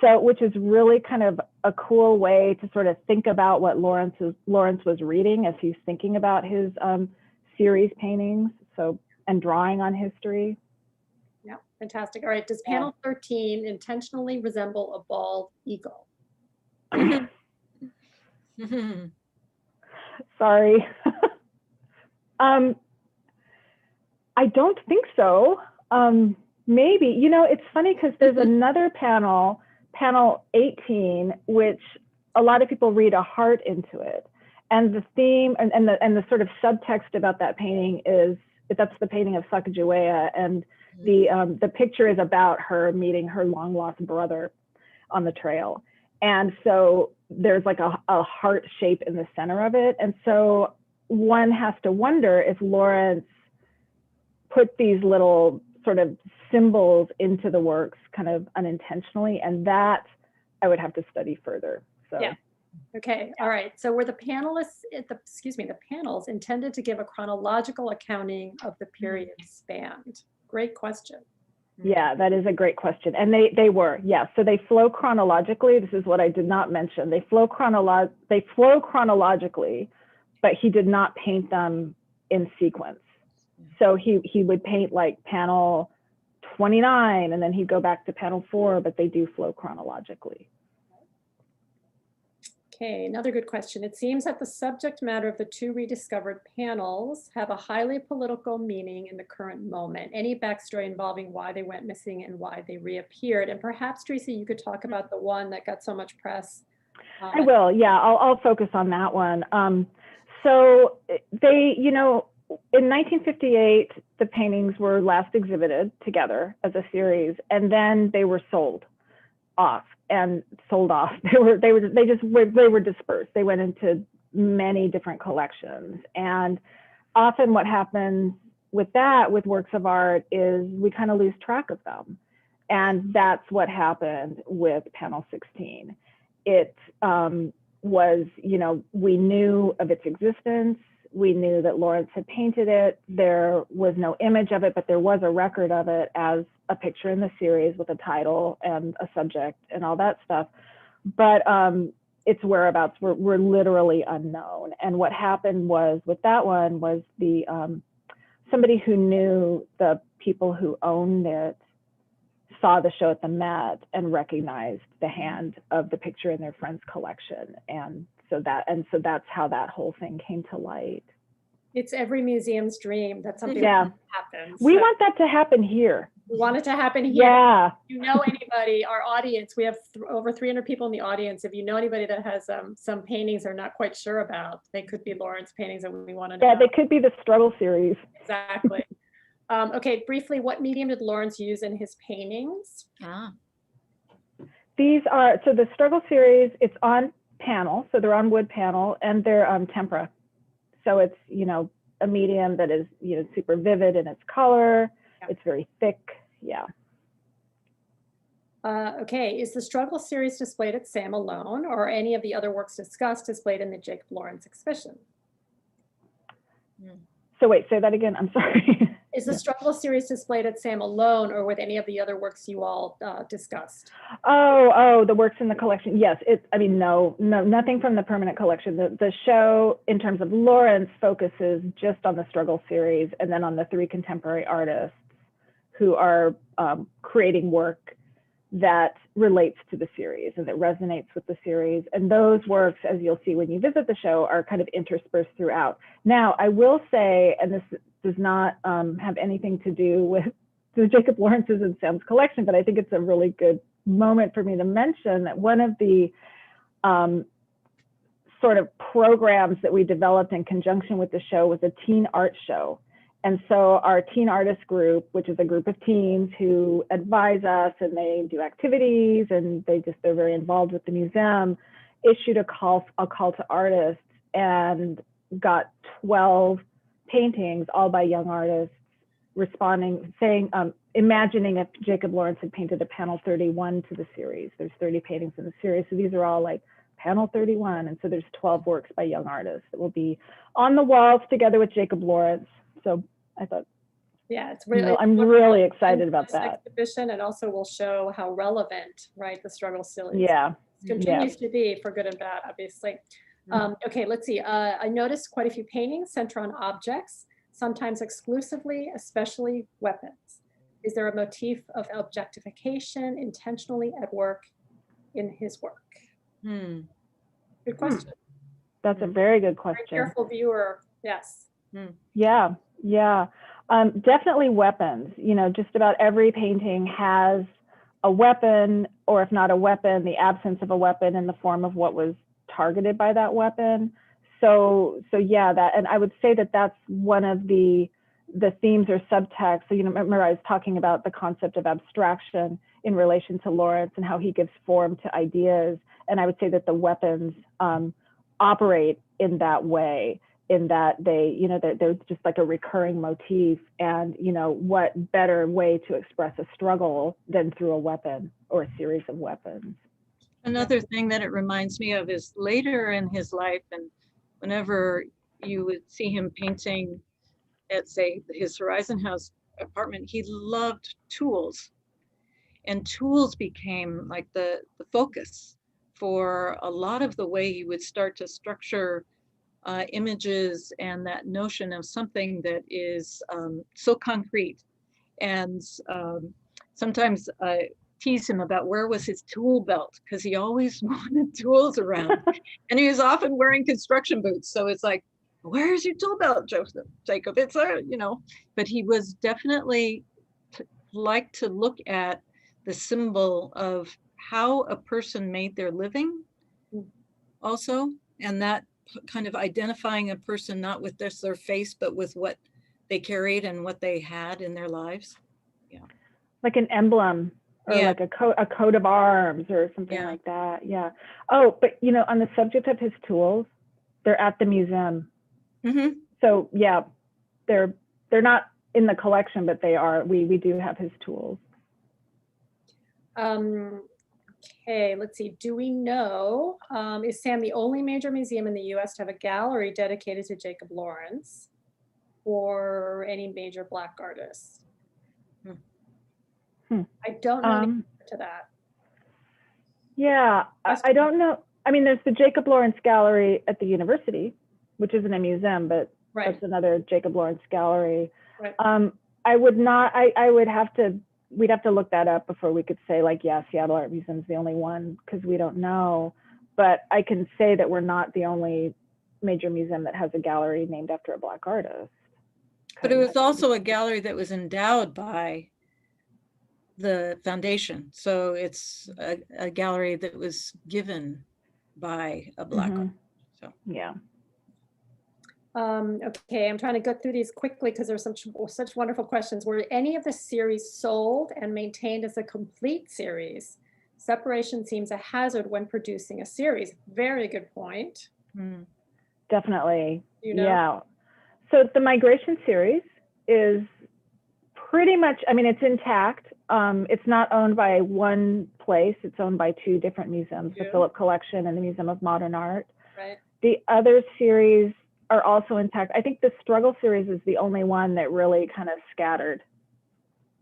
So, which is really kind of a cool way to sort of think about what Lawrence was reading as he's thinking about his series paintings. So, and drawing on history. Yeah, fantastic. All right, does panel 13 intentionally resemble a bald eagle? Sorry. I don't think so. Maybe, you know, it's funny because there's another panel, panel 18, which a lot of people read a heart into it. And the theme and the sort of subtext about that painting is, that's the painting of Sacagawea, and the picture is about her meeting her long lost brother on the trail. And so there's like a heart shape in the center of it. And so one has to wonder if Lawrence put these little sort of symbols into the works kind of unintentionally, and that I would have to study further. So yeah. Okay, all right. So were the panelists, the panels intended to give a chronological accounting of the period spanned? Great question. Yeah, that is a great question. And they were, yeah. So they flow chronologically. This is what I did not mention. They flow chronologically, but he did not paint them in sequence. So he would paint like panel 29 and then he'd go back to panel 4, but they do flow chronologically. Okay, another good question. It seems that the subject matter of the two rediscovered panels have a highly political meaning in the current moment. Any backstory involving why they went missing and why they reappeared? And perhaps, Theresa, you could talk about the one that got so much press. I will, yeah, I'll focus on that one. So they, you know, in 1958, the paintings were last exhibited together as a series, and then they were sold off. They were dispersed. They went into many different collections. And often what happens with that, with works of art, is we kind of lose track of them. And that's what happened with panel 16. It was, you know, we knew of its existence. We knew that Lawrence had painted it. There was no image of it, but there was a record of it as a picture in the series with a title and a subject and all that stuff. But its whereabouts were literally unknown. And what happened was with that one was the somebody who knew the people who owned it saw the show at the Met and recognized the hand of the picture in their friend's collection. And so that's how that whole thing came to light. It's every museum's dream that something happens. We want that to happen here. We want it to happen here. Yeah. If you know anybody, our audience, we have over 300 people in the audience. If you know anybody that has some paintings they're not quite sure about, they could be Lawrence paintings that we want to know. Yeah, they could be the struggle series. Exactly. Okay, briefly, what medium did Lawrence use in his paintings? These are, so the struggle series, it's on panel, so they're on wood panel, and they're tempera. So it's, you know, a medium that is, you know, super vivid in its color. Yeah. It's very thick. Yeah. Okay, is the struggle series displayed at Sam alone, or any of the other works discussed displayed in the Jacob Lawrence exhibition? So wait, say that again. I'm sorry. Is the struggle series displayed at Sam alone, or with any of the other works you all discussed? Oh, the works in the collection. Yes, I mean, no, nothing from the permanent collection. The show, in terms of Lawrence, focuses just on the struggle series and then on the 3 contemporary artists who are creating work that relates to the series and that resonates with the series. And those works, as you'll see when you visit the show, are kind of interspersed throughout. Now, I will say, and this does not have anything to do with the Jacob Lawrence's and Sam's collection, but I think it's a really good moment for me to mention that one of the sort of programs that we developed in conjunction with the show was a teen art show. And so our teen artist group, which is a group of teens who advise us and they do activities and they're very involved with the museum, issued a call to artists and got 12 paintings, all by young artists, responding, saying, imagining if Jacob Lawrence had painted a panel 31 to the series. There's 30 paintings in the series. So these are all like panel 31. And so there's 12 works by young artists that will be on the walls together with Jacob Lawrence. So I thought, yeah, it's really, I'm really excited about that exhibition, and also will show how relevant, right, the struggle series continues to be, for good and bad, obviously. Okay, let's see. I noticed quite a few paintings center on objects, sometimes exclusively, especially weapons. Is there a motif of objectification intentionally at work in his work? Good question. That's a very good Very question. careful viewer, yes. Yeah, yeah. Definitely weapons. You know, just about every painting has a weapon, or if not a weapon, the absence of a weapon in the form of what was targeted by that weapon. So yeah, that, and I would say that that's one of the themes or subtext. So, you know, remember I was talking about the concept of abstraction in relation to Lawrence and how he gives form to ideas. And I would say that the weapons operate in that way, in that they, you know, they're just like a recurring motif. And, you know, what better way to express a struggle than through a weapon or a series of weapons? Another thing that it reminds me of is later in his life, and whenever you would see him painting at, say, his Horizon House apartment, he loved tools. And tools became like the focus for a lot of the way he would start to structure images, and that notion of something that is so concrete. And sometimes I tease him about where was his tool belt, because he always wanted tools around. And he was often wearing construction boots. So it's like, where's your tool belt, Jacob? It's you know, but he was definitely like to look at the symbol of how a person made their living also, and that kind of identifying a person not with just their face, but with what they carried and what they had in their lives. Yeah. Like an emblem, or Yeah. like a coat of arms or something like that. Yeah. Oh, but you know, on the subject of his tools, they're at the museum. So yeah, they're not in the collection, but they are. We do have his tools. Okay, let's see. Do we know, is Sam the only major museum in the US to have a gallery dedicated to Jacob Lawrence, or any major Black artists? I don't know the answer to that. Yeah, I don't know. I mean, there's the Jacob Lawrence Gallery at the university, which isn't a museum, but that's another Jacob Lawrence gallery. I would not, I would have to, we'd have to look that up before we could say like, yeah, Seattle Art Museum's the only one, because we don't know. But I can say that we're not the only major museum that has a gallery named after a Black artist. But it was also a gallery that was endowed by the foundation. So it's a gallery that was given by a Black artist. So yeah. Okay, I'm trying to go through these quickly because there's such wonderful questions. Were any of the series sold and maintained as a complete series? Separation seems a hazard when producing a series. Very good point. Definitely. You know? Yeah. So the Migration series is pretty much, I mean, it's intact. It's not owned by one place. It's owned by two different museums, the Philip Collection and the Museum of Modern Art. Right. The other series are also intact. I think the Struggle series is the only one that really kind of scattered.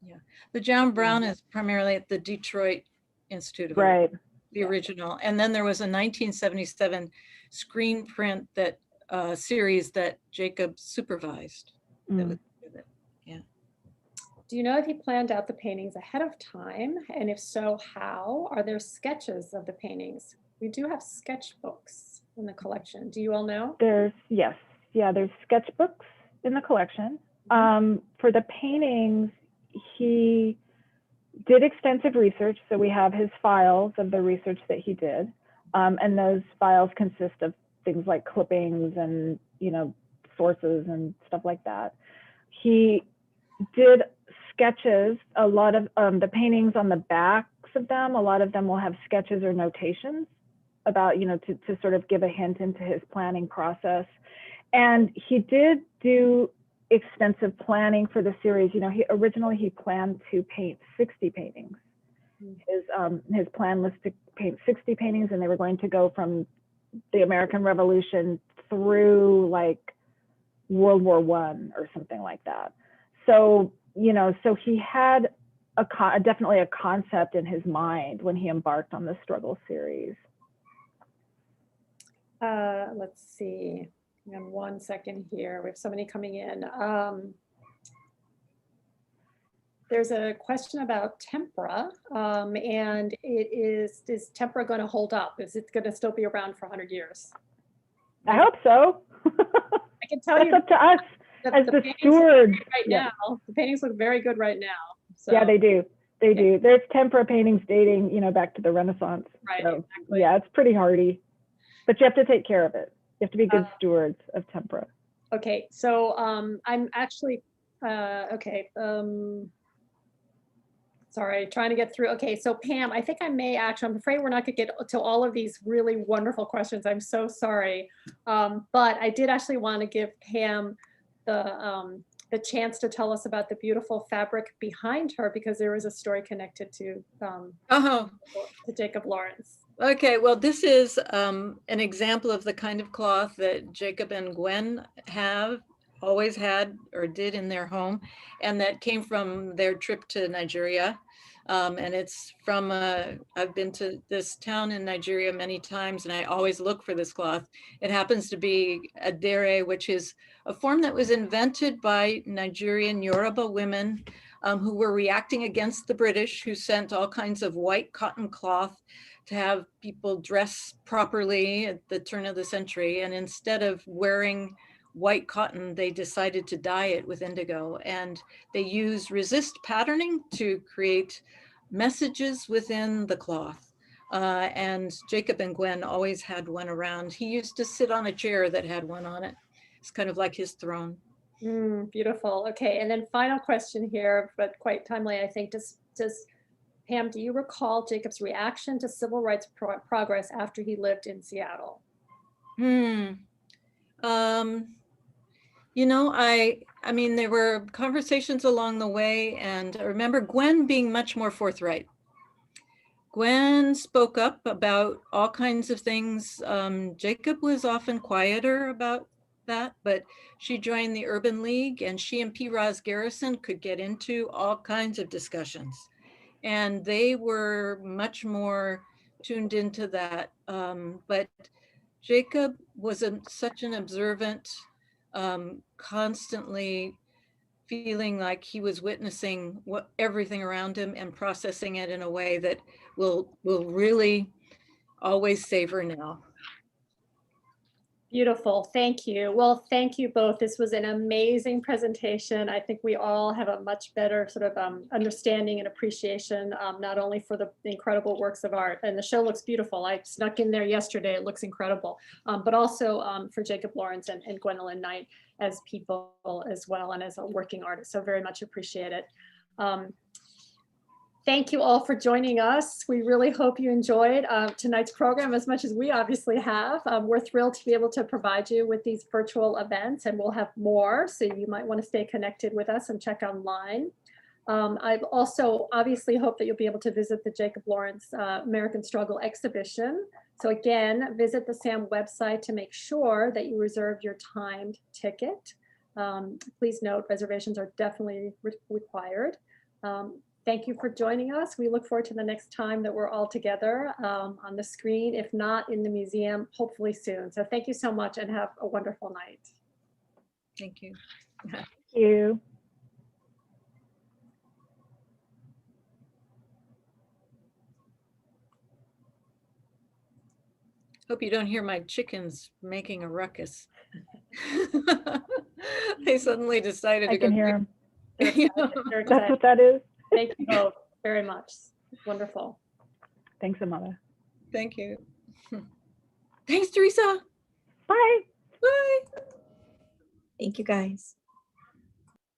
Yeah. The John Brown is primarily at the Detroit Institute of Art, the original. And then there was a 1977 screen print that series that Jacob supervised. That was Do you know if he planned out the paintings ahead of time? And if so, how? Are there sketches of the paintings? We do have sketchbooks in the collection. Do you all know? There's sketchbooks in the collection. For the paintings, he did extensive research. So we have his files of the research that he did. And those files consist of things like clippings and, you know, sources and stuff like that. He did sketches. A lot of the paintings on the backs of them, a lot of them will have sketches or notations about, you know, to sort of give a hint into his planning process. And he did do extensive planning for the series. You know, originally he planned to paint 60 paintings. His plan was to paint 60 paintings, and they were going to go from the American Revolution through like World War I or something like that. So, you know, so he had definitely a concept in his mind when he embarked on the Struggle series. Let's see. Hang on 1 second here. We have somebody coming in. there's a question about tempera, and is tempera going to hold up? Is it going to still be around for 100 years? I hope so. I can tell That's you up to us as the stewards. right now, the paintings look very good right now. So. Yeah, they do. They do. There's tempera paintings dating, you know, back to the Renaissance. Right. So, exactly. yeah, it's pretty hardy, but you have to take care of it. You have to be good stewards of tempera. Okay, so I'm actually sorry, trying to get through. Okay, so Pam, I think I may actually, I'm afraid we're not gonna get to all of these really wonderful questions. I'm so sorry. But I did actually want to give Pam the chance to tell us about the beautiful fabric behind her, because there is a story connected to Jacob Lawrence. Okay, well, this is an example of the kind of cloth that Jacob and Gwen always had or did in their home, and that came from their trip to Nigeria. And it's from, I've been to this town in Nigeria many times, and I always look for this cloth. It happens to be a dere, which is a form that was invented by Nigerian Yoruba women who were reacting against the British, who sent all kinds of white cotton cloth to have people dress properly at the turn of the century. And instead of wearing white cotton, they decided to dye it with indigo. And they used resist patterning to create messages within the cloth. And Jacob and Gwen always had one around. He used to sit on a chair that had one on it. It's kind of like his throne. Beautiful. Okay, and then final question here, but quite timely, I think. Does Pam, do you recall Jacob's reaction to civil rights progress after he lived in Seattle? You know, I mean, there were conversations along the way, and I remember Gwen being much more forthright. Gwen spoke up about all kinds of things. Jacob was often quieter about that, but she joined the Urban League, and she and P. Roz Garrison could get into all kinds of discussions. And they were much more tuned into that. But Jacob was such an observant, constantly feeling like he was witnessing everything around him and processing it in a way that will really always savor now. Beautiful. Thank you. Well, thank you both. This was an amazing presentation. I think we all have a much better sort of understanding and appreciation, not only for the incredible works of art, and the show looks beautiful. I snuck in there yesterday. It looks incredible, but also for Jacob Lawrence and Gwendolyn Knight as people as well, and as a working artist. So very much appreciate it. Thank you all for joining us. We really hope you enjoyed tonight's program as much as we obviously have. We're thrilled to be able to provide you with these virtual events, and we'll have more, so you might want to stay connected with us and check online. I've also obviously hope that you'll be able to visit the Jacob Lawrence American Struggle exhibition. So again, visit the SAM website to make sure that you reserve your timed ticket. Please note, reservations are definitely required. Thank you for joining us. We look forward to the next time that we're all together on the screen, if not in the museum, hopefully soon. So thank you so much, and have a wonderful night. Thank you. Thank you. Hope you don't hear my chickens making a ruckus. They suddenly decided to go. I can hear them. They're excited. That's what that is. Thank you both very much. Wonderful. Thanks, Amada. Thank you. Thanks, Theresa. Bye. Bye. Thank you, guys.